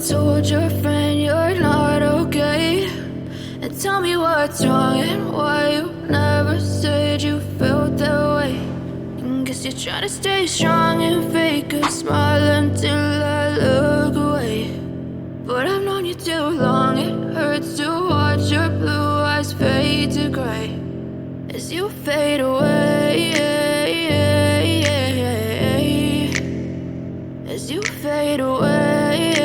told your friend you're not okay? And tell me what's wrong and why you never said you felt that way. And guess you're trying to stay strong and fake a smile until I look away. But I've known you too long, it hurts to watch your blue eyes fade to gray as you fade away, as you fade away.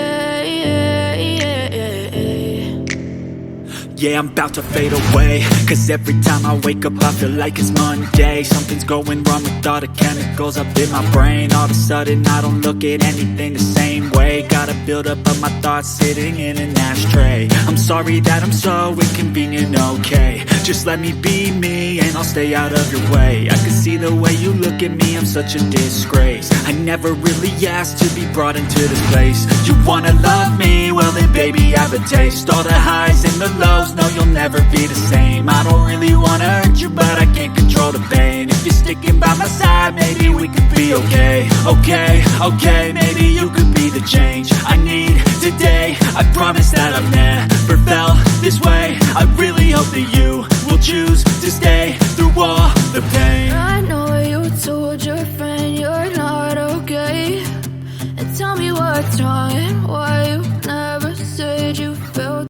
Yeah, I'm about to fade away, cause every time I wake up I feel like it's Monday. Something's going wrong with all the chemicals up in my brain. All of a sudden I don't look at anything the same way. Gotta build up of my thoughts sitting in an ashtray. I'm sorry that I'm so inconvenient, okay? Just let me be me and I'll stay out of your way. I can see the way you look at me, I'm such a disgrace. I never really asked to be brought into this place. You wanna love me? Well then baby I have a taste. All the highs and the lows, no you'll never be the same. I don't really wanna hurt you but I can't control the pain. If you're sticking by my side maybe we could be okay. Okay, maybe you could be the change I need today. I promise that I've never felt this way. I really hope that you will choose